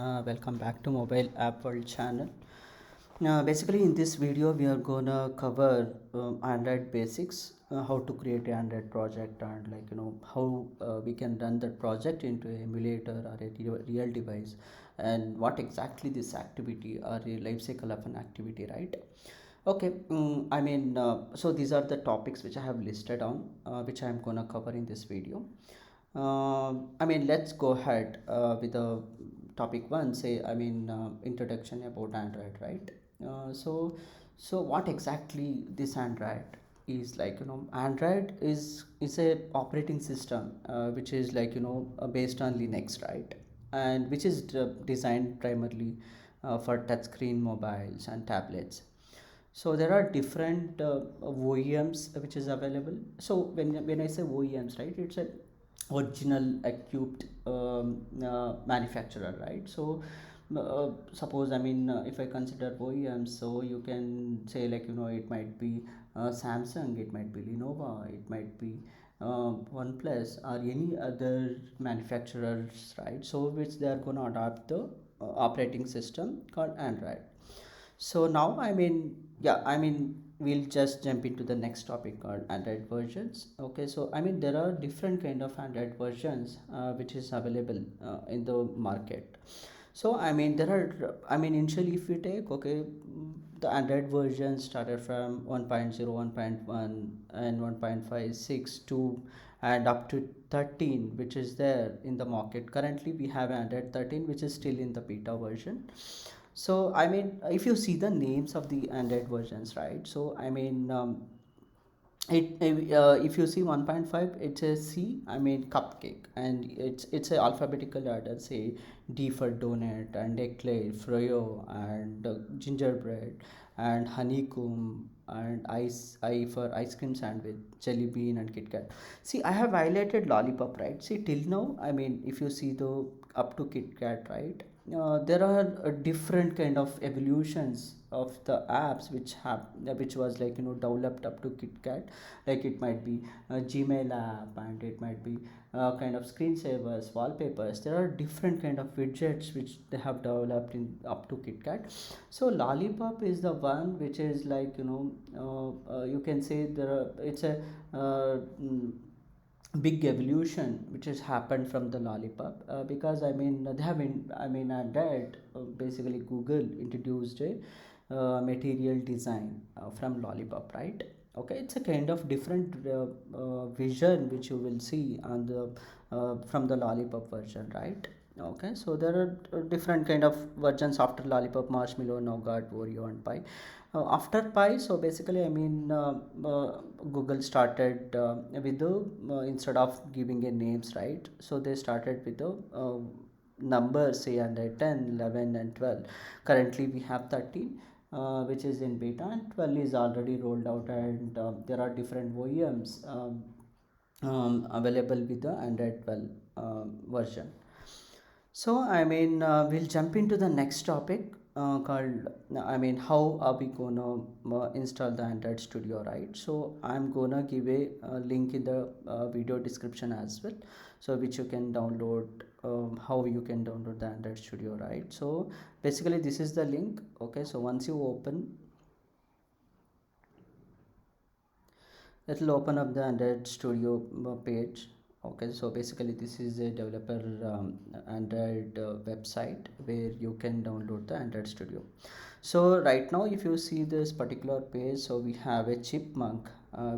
Welcome back to Mobile App World channel. Basically, in this video, we are gonna cover Android basics, how to create an Android project, and how we can run that project into an emulator or a real device, and what exactly this activity or a life cycle of an activity, right? Okay, so these are the topics which I have listed on, which I am gonna cover in this video. Let's go ahead with the topic one. Say, introduction about Android, right? Uh, so, so what exactly this Android is like? Android is a operating system which is based on Linux, right? And which is designed primarily for touchscreen mobiles and tablets. So there are different OEMs which is available. So when I say OEMs, right, it's a original equipped manufacturer, right? So suppose if I consider OEMs, so you can say it might be Samsung, it might be Lenovo, it might be OnePlus or any other manufacturers, right? So which they are going to adopt the operating system called Android. So now we'll just jump into the next topic called Android versions. Okay, so there are different kind of Android versions which is available in the market. So there are initially if we take, okay, the Android version started from 1.0, 1.1 and 1.56 to and up to 13, which is there in the market. Currently we have Android 13 which is still in the beta version. So if you see the names of the Android versions, right? So if you see 1.5, it's a C, cupcake, and it's a alphabetical order. Say D for donut, and eclair, froyo, and gingerbread, and honeycomb, and I for ice cream sandwich, jelly bean, and Kit Kat. See, I have highlighted lollipop, right? See, till now, if you see the up to Kit Kat, right? There are different kind of evolutions of the apps which was developed up to KitKat. Like it might be a Gmail app, and it might be kind of screensavers, wallpapers. There are different kind of widgets which they have developed in up to KitKat. So Lollipop is the one which is you can say it's a big evolution which has happened from the lollipop, because they have been that basically Google introduced a material design from lollipop, right? Okay, it's a kind of different vision which you will see on the from the lollipop version, right? Okay, so there are different kind of versions after lollipop: marshmallow, nougat, oreo, and pie. After pie, so basically Google started with the instead of giving a names, right? So they started with the numbers, say under 10, 11, and 12. Currently we have 13 which is in beta, and 12 is already rolled out, and there are different OEMs available with the Android 12 version. So we'll jump into the next topic called how are we gonna install the Android Studio, right? So I'm gonna give a link in the video description as well, so which you can download, how you can download the Android Studio, right? So basically this is the link. Okay, so once you open, it will open up the Android Studio page. Okay, so basically this is a developer Android website where you can download the Android Studio. So right now if you see this particular page, so we have a chipmunk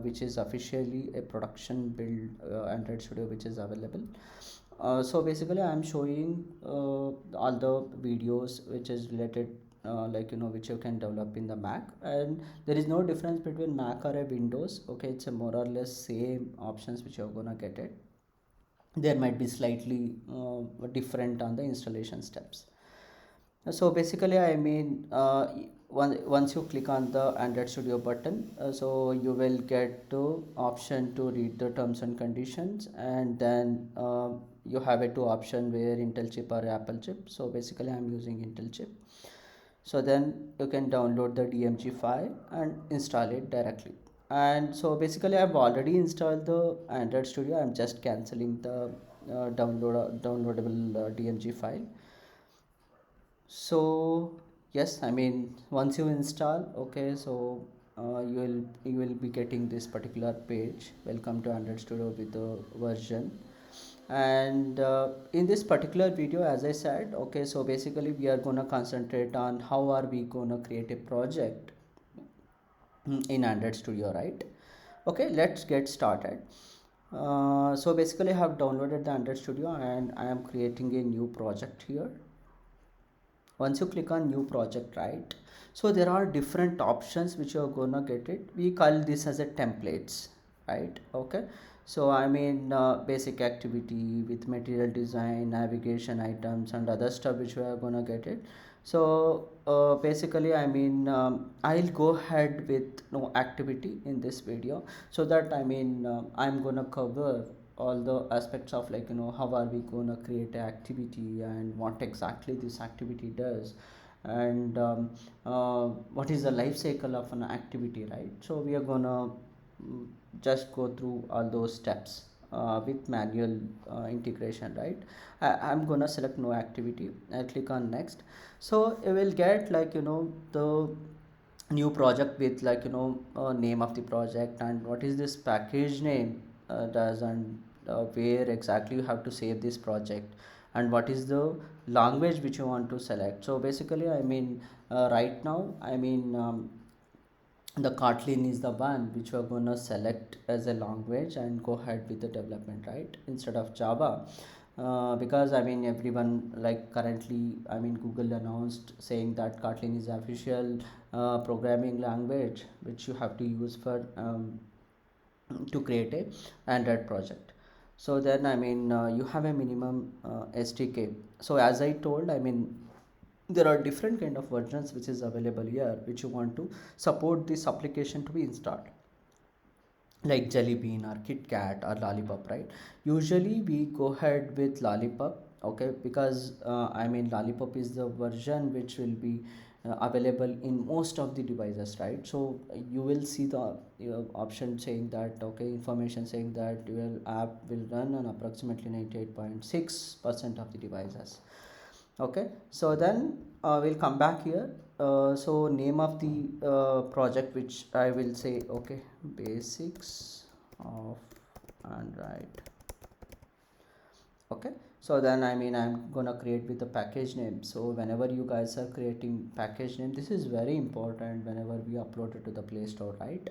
which is officially a production build Android Studio which is available. So basically I'm showing all the videos which is related which you can develop in the Mac, and there is no difference between Mac or a Windows. Okay, it's a more or less same options which you're gonna get it. There might be slightly different on the installation steps. So basically once you click on the Android Studio button, so you will get the option to read the terms and conditions, and then you have a two option where Intel chip or Apple chip. So basically I'm using Intel chip. So then you can download the DMG file and install it directly. And so basically I've already installed the Android Studio. I'm just canceling the downloadable DMG file. So yes, I mean once you install, okay, so you will be getting this particular page. Welcome to Android Studio with the version. And in this particular video, as I said, okay, so basically we are gonna concentrate on how are we gonna create a project in Android Studio, right? Okay, let's get started. So basically I have downloaded the Android Studio and I am creating a new project here. Once you click on new project, right, so there are different options which you're gonna get it. We call this as a templates, right? Okay, so I mean basic activity with material design, navigation items and other stuff which we are gonna get it. So basically I mean I'll go ahead with no activity in this video, so that I mean I'm gonna cover all the aspects of, like, how are we going to create an activity and what exactly this activity does, and what is the life cycle of an activity, right? So we are going to just go through all those steps with manual integration, right? I'm gonna select no activity. I click on next. So you will get, like, the new project with, like, name of the project and what is this package name does, and where exactly you have to save this project, and what is the language which you want to select. So basically I mean right now I mean the Kotlin is the one which we're gonna select as a language and go ahead with the development, right, instead of Java. Because I mean everyone, like, currently I mean Google announced saying that Kotlin is official programming language which you have to use for to create a Android project. So then I mean you have a minimum SDK. So as I told, I mean there are different kind of versions which is available here which you want to support this application to be installed, like Jelly Bean or Kit Kat or Lollipop, right? Usually we go ahead with Lollipop, okay, because I mean Lollipop is the version which will be available in most of the devices, right? So you will see the option saying that, okay, information saying that your app will run on approximately 98.6% of the devices. Okay, so then we'll come back here. So name of the project which I will say, okay, basics of Android. Okay, so then I mean I'm gonna create with the package name. So whenever you guys are creating package name, this is very important whenever we upload it to the Play Store, right?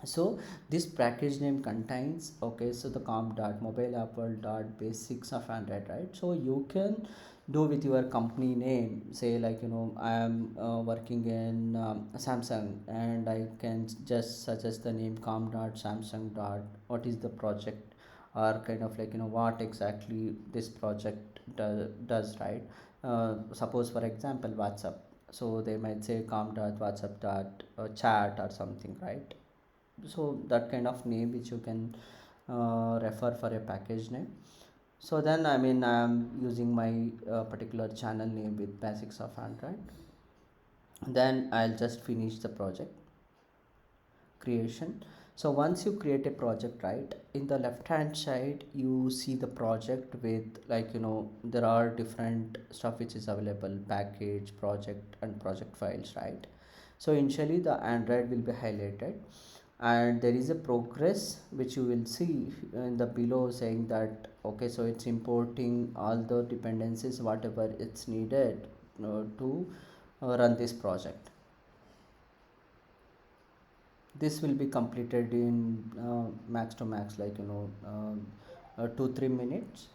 So this package name contains, okay, so the com dot mobile apple dot basics of Android, right? So you can do with your company name, say, like, I am working in Samsung, and I can just suggest the name com dot samsung dot what is the project, or kind of like, what exactly this project does, right? Suppose for example WhatsApp, so they might say com dot whatsapp dot chat or something, right? So that kind of name which you can refer for a package name. So then I mean I'm using my particular channel name with basics of Android. Then I'll just finish the project creation. So once you create a project, right, in the left hand side you see the project with, like, there are different stuff which is available: package, project and project files, right? So initially the Android will be highlighted, and there is a progress which you will see in the below saying that, okay, so it's importing all the dependencies whatever it's needed to run this project. This will be completed in max to max, like, 2-3 minutes.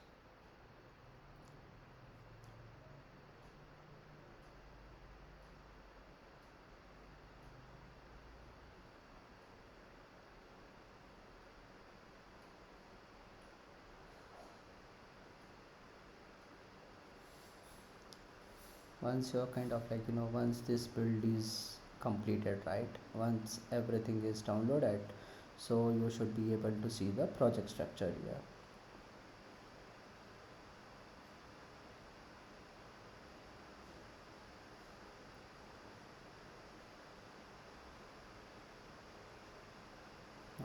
Once you're kind of like, once this build is completed, right, once everything is downloaded, so you should be able to see the project structure here.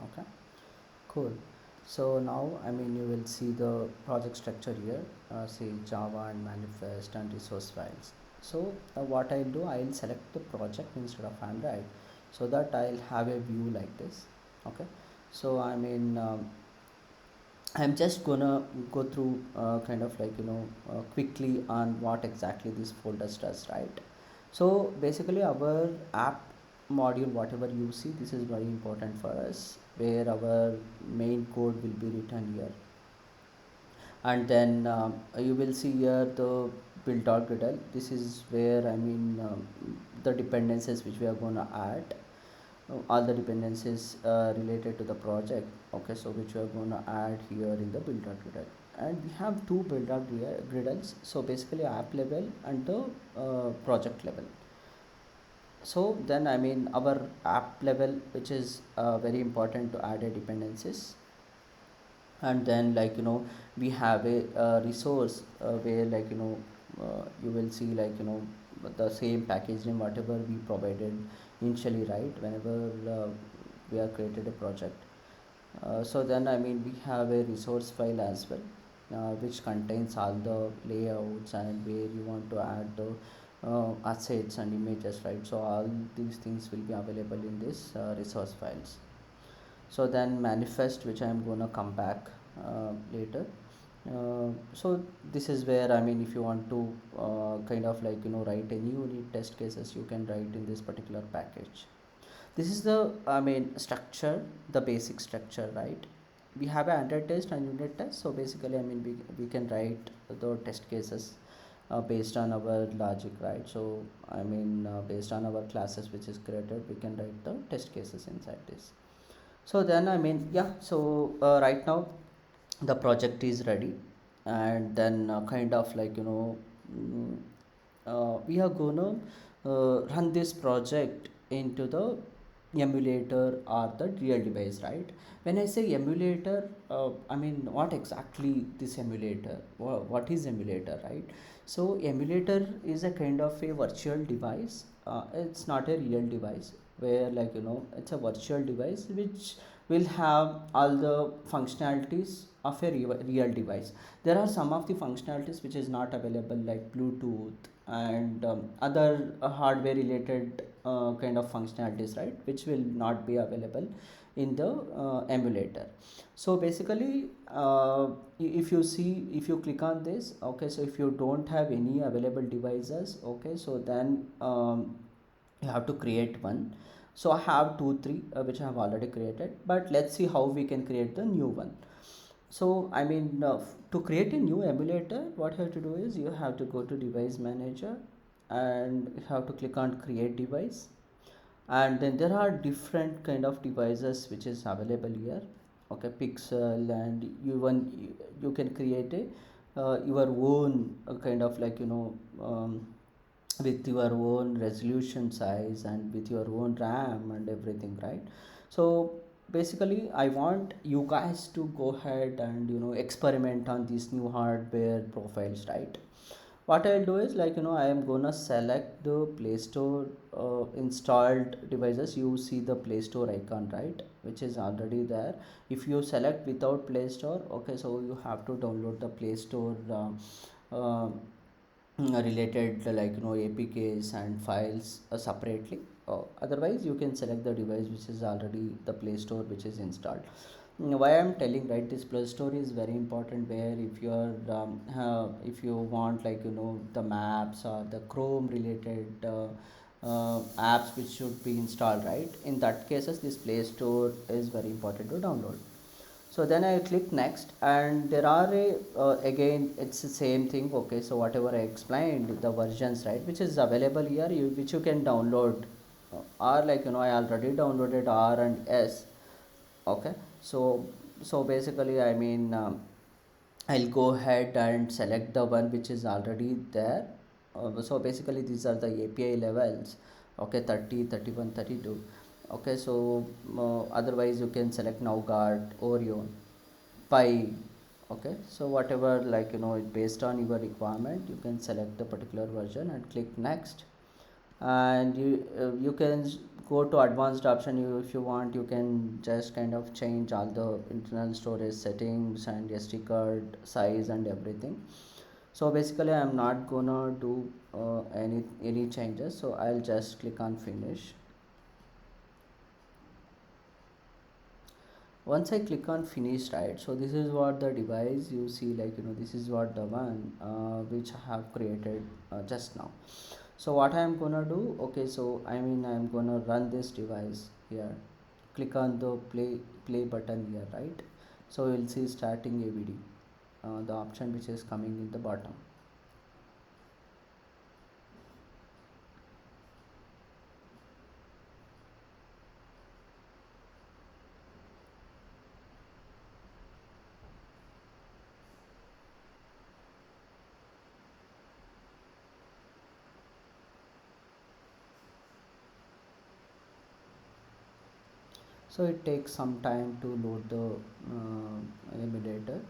Okay, cool. So now I mean you will see the project structure here, say Java and manifest and resource files. So what I'll do, I'll select the project instead of Android, so that I'll have a view like this. Okay, so I'm just gonna go through kind of like quickly on what exactly this folder does, right? So basically our app module, whatever you see, this is very important for us, where our main code will be written here. And then you will see here the build.gradle. This is where the dependencies which we are going to add, all the dependencies related to the project. Okay, so which we are going to add here in the build.gradle. And we have two build.gradles, so basically app level and the project level. So then our app level, which is very important to add a dependencies. And then we have a resource where you will see the same package name whatever we provided initially, right, whenever we have created a project. So then we have a resource file as well, which contains all the layouts and where you want to add the assets and images, right? So all these things will be available in this resource files. So then manifest, which I'm gonna come back later. So this is where if you want to kind of write any unit test cases, you can write in this particular package. This is the structure, the basic structure, right? We have an under test and unit test. So basically we can write the test cases based on our logic, right? So based on our classes which is created, we can write the test cases inside this. So then yeah, so right now the project is ready. And then mm, we are gonna run this project into the emulator or the real device, right? When I say emulator, what exactly this emulator, what is emulator, right? So emulator is a kind of a virtual device. It's not a real device, where it's a virtual device which will have all the functionalities of a real device. There are some of the functionalities which is not available, like Bluetooth and other hardware related kind of functionalities, right, which will not be available in the emulator. So basically if you see, if you click on this, okay, so if you don't have any available devices, okay, so then you have to create one. So I have two three which I have already created, but let's see how we can create the new one. So to create a new emulator, what you have to do is you have to go to device manager and you have to click on create device. And then there are different kind of devices which is available here. Okay, pixel, and you can create a your own kind of with your own resolution size and with your own RAM and everything, right? So basically I want you guys to go ahead and experiment on these new hardware profiles, right? What I'll do is I am gonna select the Play Store installed devices. You see the Play Store icon, right, which is already there. If you select without Play Store, okay, so you have to download the Play Store related APKs and files separately. Otherwise you can select the device which is already the Play Store which is installed. Why I'm telling, right, this Play Store is very important, where if you are if you want the maps or the Chrome related apps which should be installed, right, in that cases this Play Store is very important to download. So then I click next, and there are again it's the same thing. Okay, so whatever I explained, the versions, right, which is available here, which you can download, or I already downloaded R and S. Okay, so basically I'll go ahead and select the one which is already there. So basically these are the API levels, okay, 30, 31, 32. Okay, so otherwise you can select Nougat, Orion, Pi. Okay, so whatever based on your requirement, you can select the particular version and click next. And you can go to advanced option. If you want, you can just kind of change all the internal storage settings and SD card size and everything. So basically I'm not gonna do any changes, so I'll just click on finish. Once I click on finish, right, so this is what the device you see, like this is what the one which I have created just now. So what I am gonna do, okay, so I'm gonna run this device here. Click on the play button here, right? So you'll see starting AVD, the option which is coming in the bottom. So it takes some time to load the emulator.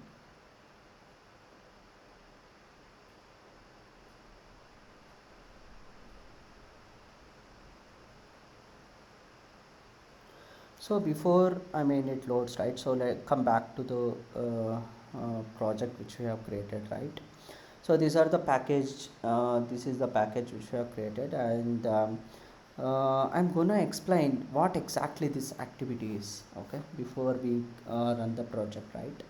So before it loads, right, so like come back to the project which we have created, right? So these are the package, this is the package which we have created, and I'm gonna explain what exactly this activity is, okay, before we run the project, right?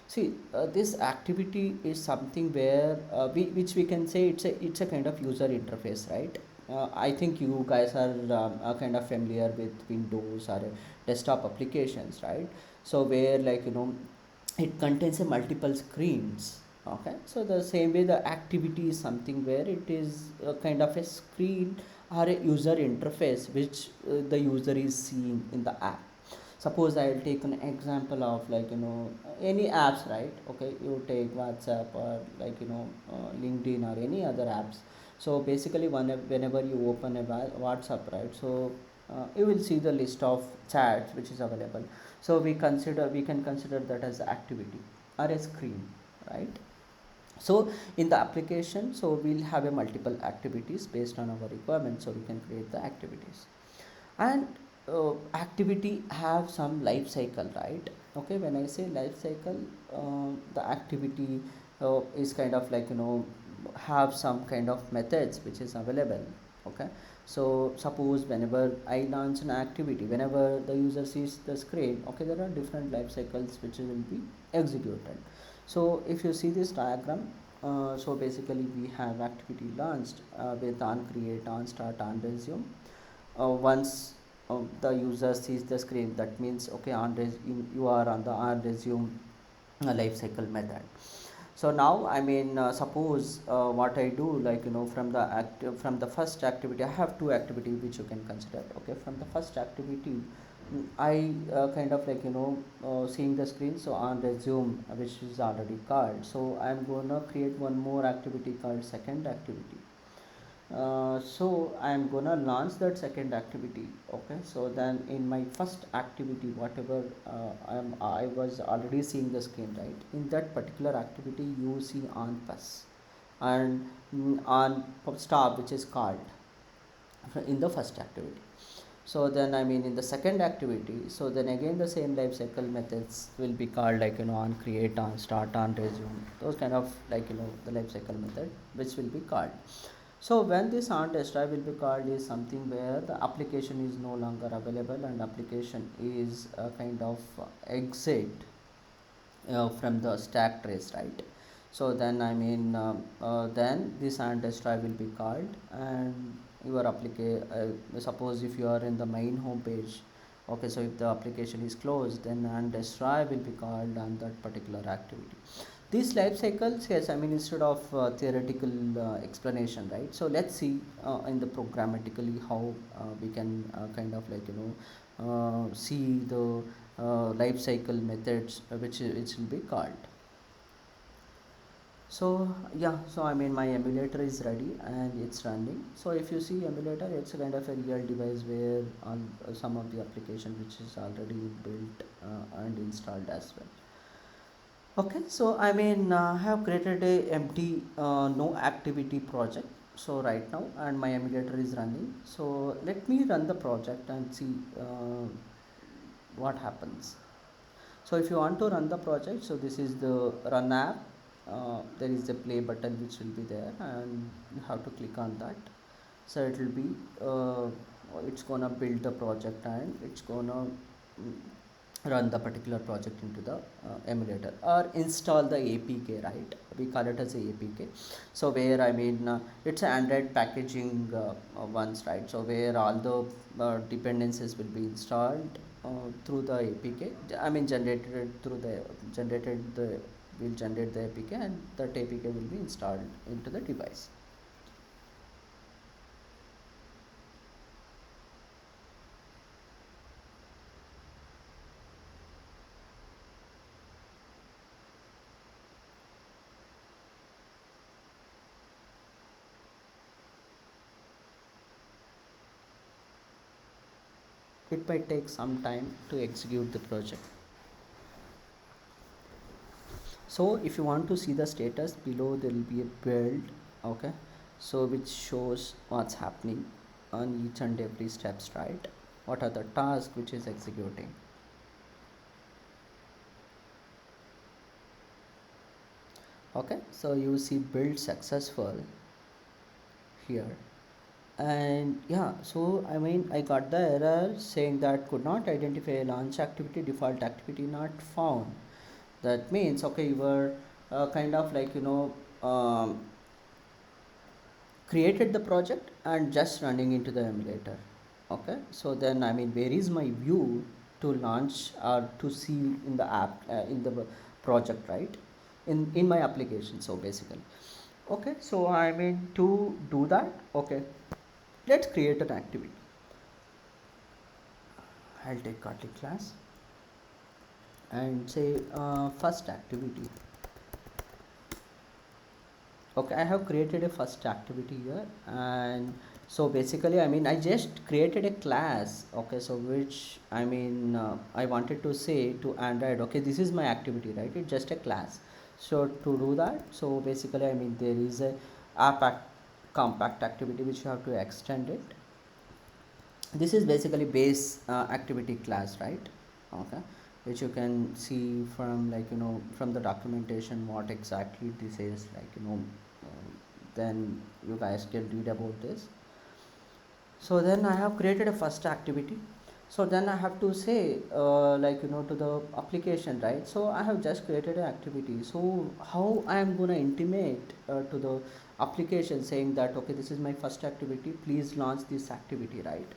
See, this activity is something where which we can say it's a kind of user interface, right? I think you guys are kind of familiar with Windows or desktop applications, right? So where, it contains a multiple screens. Okay, so the same way the activity is something where it is a kind of a screen or a user interface which the user is seeing in the app. Suppose I'll take an example of, any apps, right? Okay, you take WhatsApp or LinkedIn or any other apps. So basically whenever you open a WhatsApp, right, so you will see the list of chats which is available. So we can consider that as activity or a screen, right? So in the application, so we'll have a multiple activities based on our requirements, so we can create the activities. And activity have some life cycle, right? Okay, when I say life cycle, the activity is kind of have some kind of methods which is available. Okay, so suppose whenever I launch an activity, whenever the user sees the screen, okay, there are different life cycles which will be executed. So if you see this diagram, so basically we have activity launched with on create, on start, on resume. Once the user sees the screen, that means okay, you are on the on resume life cycle method. So now suppose what I do, from the from the first activity, I have two activity which you can consider. Okay, from the first activity, I kind of seeing the screen, so on resume, which is already called, so I'm gonna create one more activity called second activity. So I'm gonna launch that second activity. Okay, so then in my first activity, whatever I was already seeing the screen, right? In that particular activity, you see on pass and on stop, which is called in the first activity. So then in the second activity, so then again the same life cycle methods will be called, on create, on start, on resume, those kind of the life cycle method which will be called. So when this on destroy will be called is something where the application is no longer available and application is a kind of exit from the stack trace, right? So then then this and destroy will be called, and your application, suppose if you are in the main home page, okay, so if the application is closed, then and destroy will be called on that particular activity. These life cycles, yes, instead of theoretical explanation, right? So let's see in the programmatically how we can kind of see the life cycle methods which will be called. So yeah, so my emulator is ready and it's running. So if you see emulator, it's a kind of a real device where on some of the application which is already built and installed as well. Okay, so I have created a empty no activity project, so right now, and my emulator is running. So let me run the project and see what happens. So if you want to run the project, so this is the run app. there is a play button which will be there, and you have to click on that. So it will be it's gonna build the project, and it's gonna run the particular project into the emulator, or install the APK, right? We call it as a APK. So where it's Android packaging once, right? So where all the dependencies will be installed through the APK. Generated through the generated the will generate the APK, and that APK will be installed into the device. It might take some time to execute the project. So if you want to see the status, below there will be a build, okay, so which shows what's happening on each and every steps, right? What are the tasks which is executing. Okay, so you see build successful here. And yeah, so I got the error saying that could not identify a launch activity, default activity not found. That means, okay, you were kind of created the project and just running into the emulator. Okay, so then where is my view to launch or to see in the app, in the project, right? In my application. So basically, okay, so to do that, okay, let's create an activity. I'll take Kotlin class and say first activity. Okay, I have created a first activity here, and so basically I just created a class, okay, so which I wanted to say to Android, okay, this is my activity, right? It's just a class. So to do that, so basically there is a compact activity which you have to extend it. This is basically base activity class, right? Okay, which you can see from from the documentation what exactly this is, then you guys can read about this. So then I have created a first activity. So then I have to say to the application, right? So I have just created an activity. So how I am going to intimate to the application saying that, okay, this is my first activity, please launch this activity, right?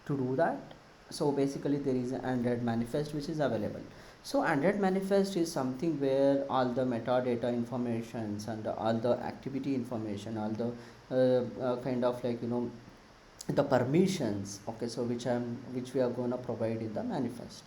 To do that, so basically there is an Android manifest which is available. So Android manifest is something where all the metadata informations and all the activity information, all the kind of the permissions, okay, so which we are going to provide in the manifest.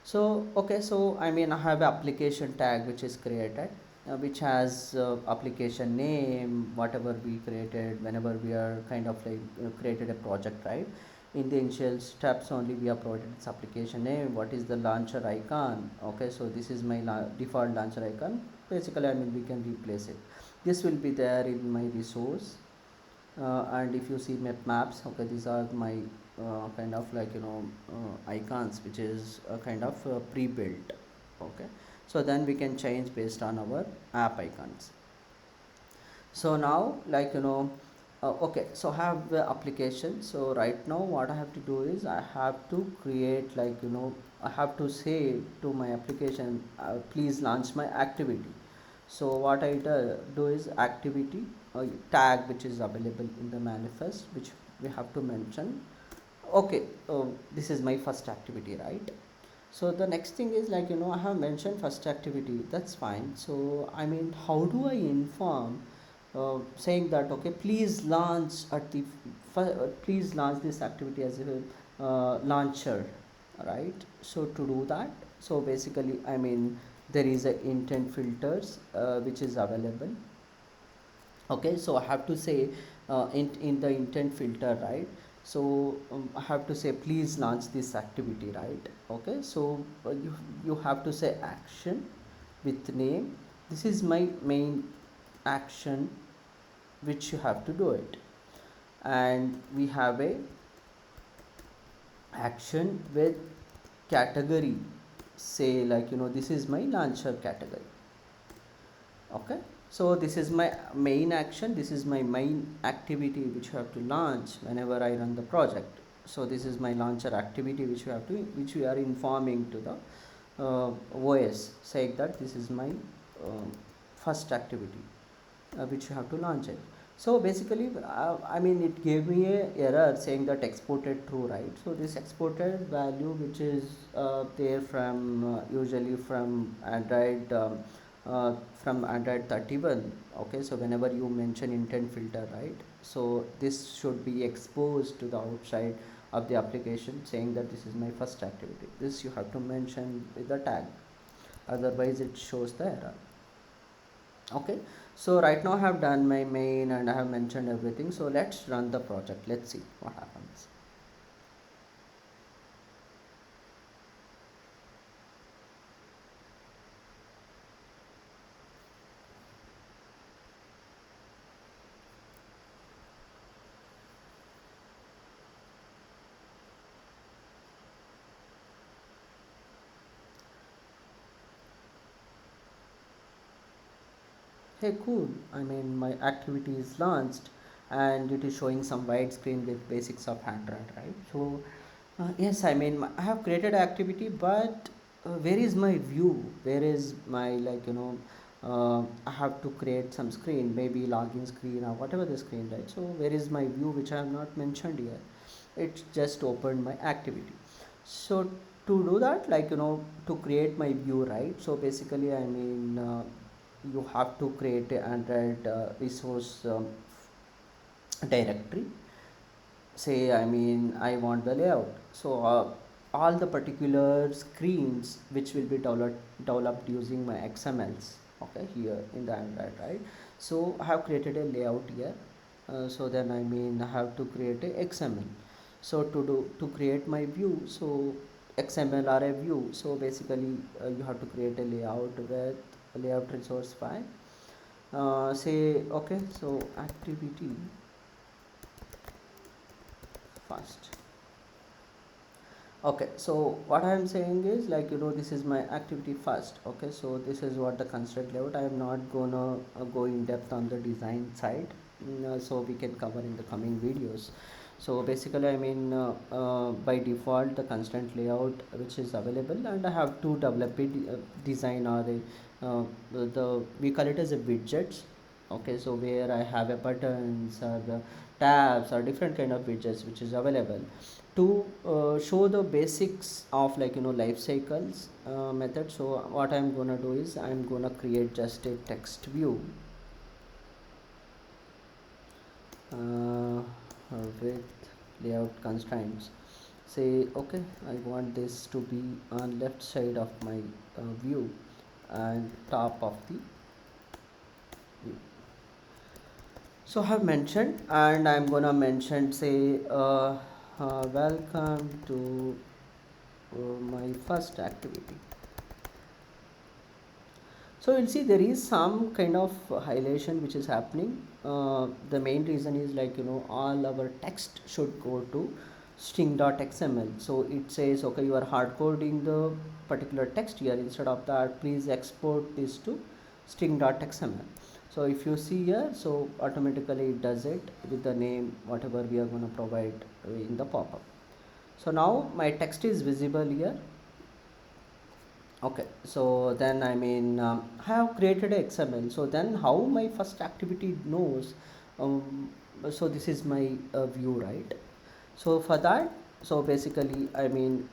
So okay, so I have an application tag which is created, which has application name, whatever we created whenever we are created a project, right? In the initial steps only we are provided its application name, what is the launcher icon, okay, so this is my default launcher icon. Basically we can replace it. This will be there in my resource, and if you see map maps, okay, these are my icons which is kind of pre-built. Okay, so then we can change based on our app icons. So now okay, so I have the application. So right now what I have to do is I have to create I have to say to my application, please launch my activity. So what I do is activity tag which is available in the manifest, which we have to mention. Okay, this is my first activity, right? So the next thing is I have mentioned first activity, that's fine. So how do I inform saying that, okay, please launch at the please launch this activity as a launcher, right? So to do that, so basically there is a intent filters which is available. Okay, so I have to say in the intent filter, right? So I have to say please launch this activity, right? Okay, so you have to say action with name. This is my main action which you have to do it, and we have a action with category, say this is my launcher category. Okay, so this is my main action, this is my main activity which you have to launch whenever I run the project. So this is my launcher activity which you have to, which we are informing to the OS, saying that this is my first activity which you have to launch it. So basically, I mean, it gave me a error saying that exported true, right? So this exported value which is there from usually from Android 31. Okay, so whenever you mention intent filter, right, so this should be exposed to the outside of the application, saying that this is my first activity. This you have to mention with the tag, otherwise it shows the error. Okay, so right now I have done my main and I have mentioned everything, so let's run the project, let's see what happens. Hey, cool, I mean my activity is launched and it is showing some widescreen with basics of Android, right? So yes, I mean I have created activity, but where is my view, where is my, like, I have to create some screen, maybe login screen or whatever the screen, right? So where is my view which I have not mentioned here? It just opened my activity. So to do that, like, to create my view, right, so basically, I mean, you have to create a Android resource directory. Say, I mean, I want the layout, so all the particular screens which will be developed using my XMLs, okay, here in the Android, right? So I have created a layout here. So then, I mean, I have to create a XML. So to create my view, so XML or a view, so basically you have to create a layout with layout resource file. Say, okay, so activity first. Okay, so what I am saying is, like, this is my activity first. Okay, so this is what the construct layout. I am not gonna go in depth on the design side. So we can cover in the coming videos. So basically, I mean, by default the constant layout which is available, and I have to develop it, design, or a the we call it as a widgets. Okay, so where I have a buttons or the tabs or different kind of widgets which is available to show the basics of, like, life cycles method. So what I'm gonna do is I'm gonna create just a text view uh, with layout constraints. Say, okay, I want this to be on left side of my view and top of the view. So I have mentioned, and I'm gonna mention, say, welcome to my first activity. So you'll see there is some kind of highlightation which is happening. The main reason is, like, all our text should go to string.xml. So it says, okay, you are hard coding the particular text here. Instead of that, please export this to string.xml. So if you see here, so automatically it does it with the name whatever we are going to provide in the pop-up. So now my text is visible here. Okay, so then, I mean, I have created a XML. So then how my first activity knows, so this is my view, right? So for that, so basically, I mean,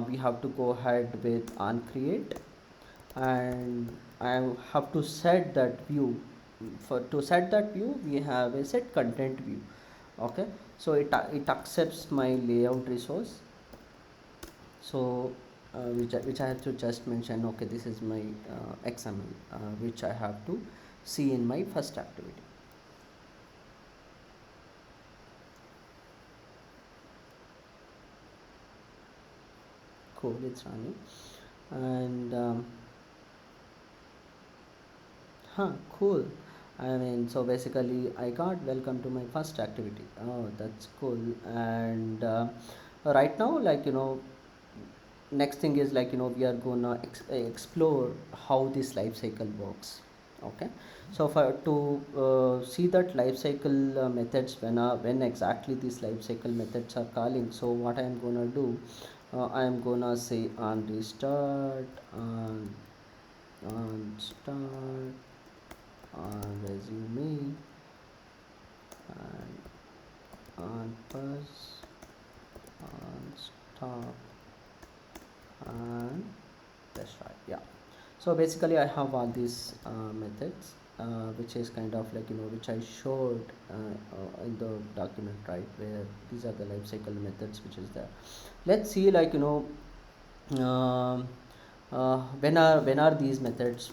we have to go ahead with on create, and I have to set that view. For to set that view, we have a set content view. Okay, so it accepts my layout resource. So which I have to just mention, okay, this is my XML which I have to see in my first activity. Cool, it's running. And cool, I mean, so basically I got welcome to my first activity. Oh, that's cool. And right now, like, next thing is, like, we are gonna explore how this life cycle works. Okay, so for to see that life cycle methods, when exactly these life cycle methods are calling, so what I am gonna do, I am gonna say on restart, on start, on resume, and on pause, on stop, and that's right, yeah. So basically I have all these methods, which is kind of like, which I showed in the document, right, where these are the life cycle methods which is there. Let's see, like, um, when are these methods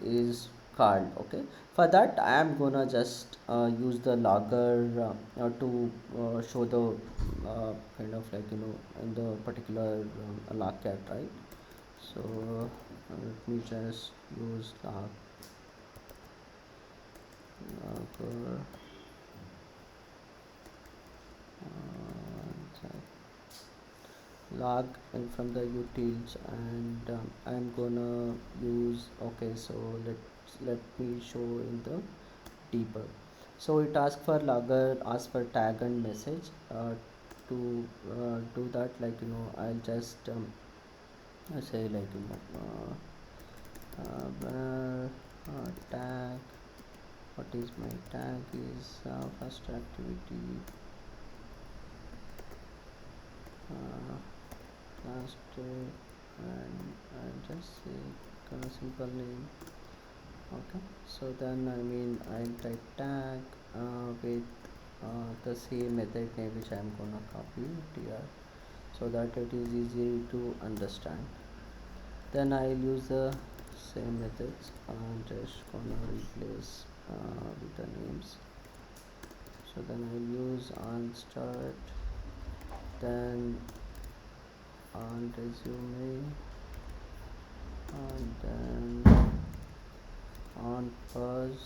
is called. Okay, for that I am gonna just use the logger to show the kind of like, in the particular log cat, right? So let me just use logger, log and from the utils, and I'm gonna use, okay, so let me show in the debug. So it asks for logger, asks for tag and message. To do that, like, I'll just I say, like, where tag, what is my tag is first activity, uh, last and I'll just say simple name. Okay, so then I'll type tag with the same method name which I'm gonna copy here, so that it is easy to understand. Then I'll use the same methods. I'm just gonna replace with the names. So then I'll use on start, then on resume, and then on pause,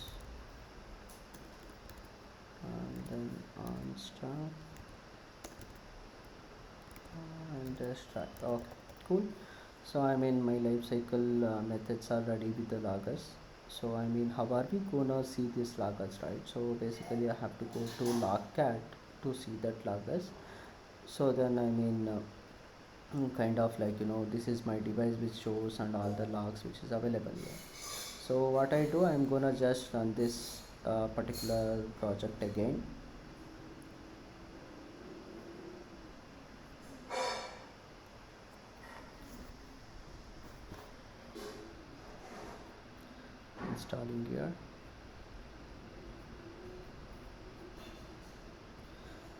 and then on start, and just start. Okay, cool. So my life cycle methods are ready with the loggers. So how are we gonna see these loggers, right? So basically I have to go to logcat to see that loggers. So then kind of like, this is my device which shows and all the logs which is available here. So what I do, I'm gonna just run this particular project again. Installing here.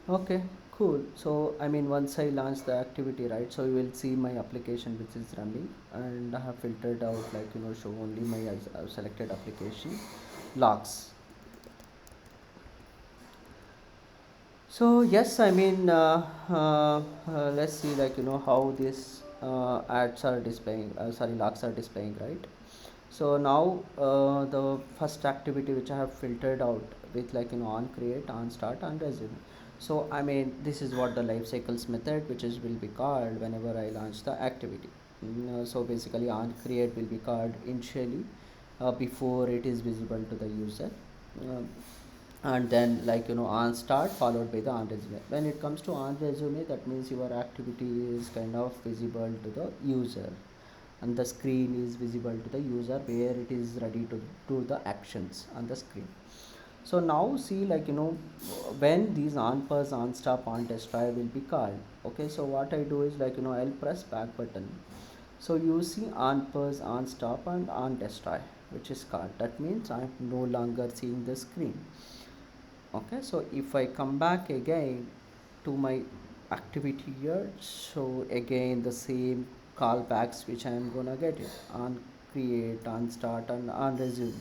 Okay, cool. So once I launch the activity, right, so you will see my application which is running, and I have filtered out, like, show only my selected application logs. So yes, let's see, like, how this ads are displaying, sorry, logs are displaying, right? So now the first activity which I have filtered out with, like, on create, on start, on resume. So this is what the life cycles method which is will be called whenever I launch the activity. So basically on create will be called initially, before it is visible to the user. Um, and then, like, on start followed by the on resume. When it comes to on resume, that means your activity is kind of visible to the user, and the screen is visible to the user where it is ready to do the actions on the screen. So now see, like, when these on pause, on stop, on destroy will be called. Okay, so what I do is, like, I'll press back button. So you see on pause, on stop, and on destroy which is called. That means I'm no longer seeing the screen. Okay, so if I come back again to my activity here, so again the same callbacks which I am gonna get it on create, on start, and on resume.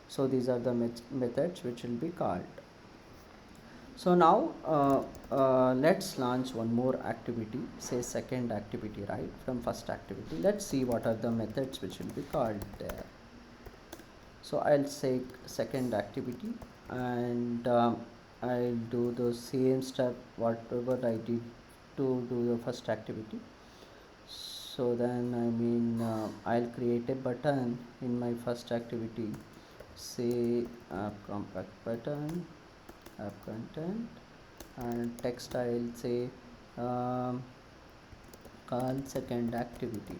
So these are the methods which will be called. So now let's launch one more activity, say second activity, right, from first activity. Let's see what are the methods which will be called there. So I'll say second activity, and I'll do the same step whatever I did to do the first activity. So then I'll create a button in my first activity, say app compact button, app content, and text I'll say um, call second activity.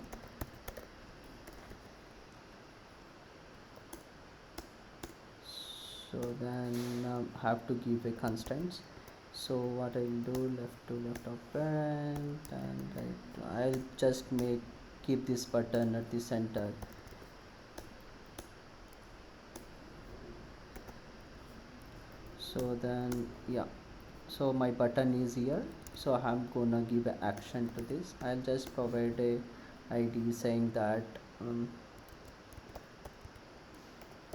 So then have to give a constraints. So what I'll do, left to left of parent, and I'll just make keep this button at the center. So then yeah, so my button is here, so I'm gonna give an action to this. I'll just provide a id saying that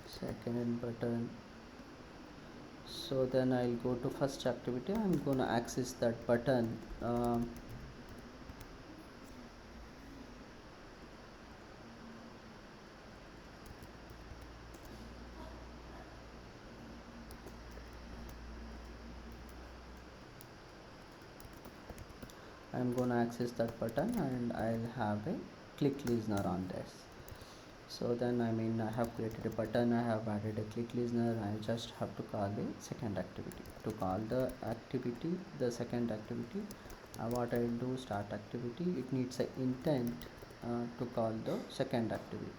second button. So then I'll go to first activity. I'm gonna access that button. I'm gonna access that button and I'll have a click listener on this. So then I have created a button, I have added a click listener. I just have to call a second activity. To call the activity, the second activity, what I'll do, start activity, it needs an intent to call the second activity.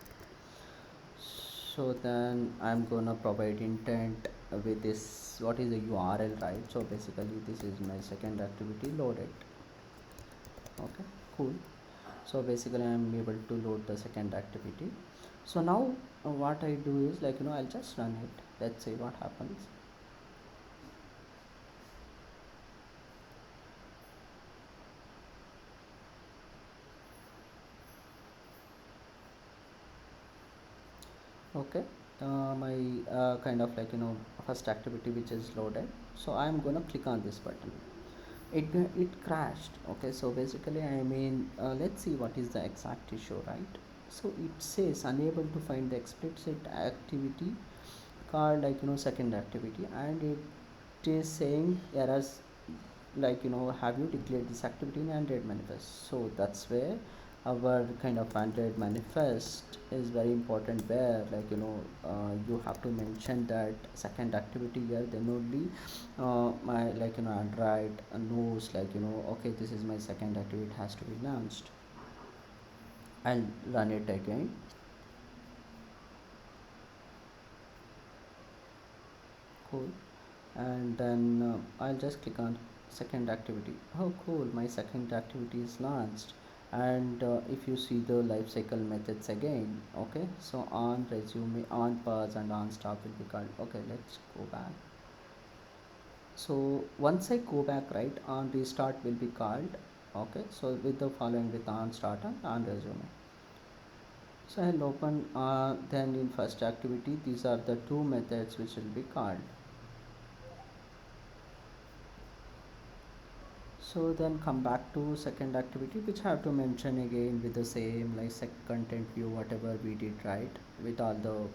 So then I'm gonna provide intent with this, what is the URL, right? So basically this is my second activity, load it. Okay, cool. So basically I'm able to load the second activity. So now what I do is, I'll just run it. Let's see what happens. Okay, my kind of first activity which is loaded. So I'm gonna click on this button. It crashed. Okay, so basically let's see what is the exact issue, right? So it says unable to find the explicit activity called second activity, and it is saying errors have you declared this activity in Android manifest. So that's where our kind of Android manifest is very important, where you have to mention that second activity here, then only my Android knows okay, this is my second activity, it has to be launched. I'll run it again. Cool. And then I'll just click on second activity. Oh cool, my second activity is launched. And if you see the lifecycle methods again, okay, so on resume, on pause, and on stop will be called. Okay, let's go back. So once I go back, right, on restart will be called. Okay, so with the following, with on start and on resume. So I'll open then in first activity, these are the two methods which will be called. So then come back to second activity, which I have to mention again with the same content view, whatever we did, right, with all the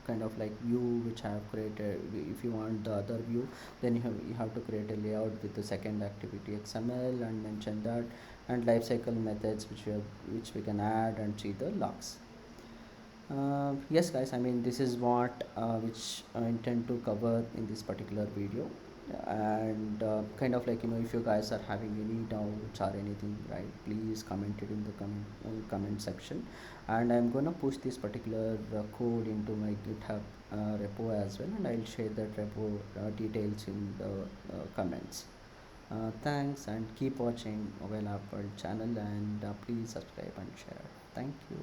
kind of view which I have created. If you want the other view, then you have to create a layout with the second activity XML and mention that, and lifecycle methods which we can add and see the logs. Yes guys, this is what which I intend to cover in this particular video. And kind of if you guys are having any doubts or anything, right, please comment it in the comment section, and I'm gonna push this particular code into my GitHub repo as well, and I'll share that repo details in the comments. Thanks, and keep watching Well Apple channel, and please subscribe and share. Thank you.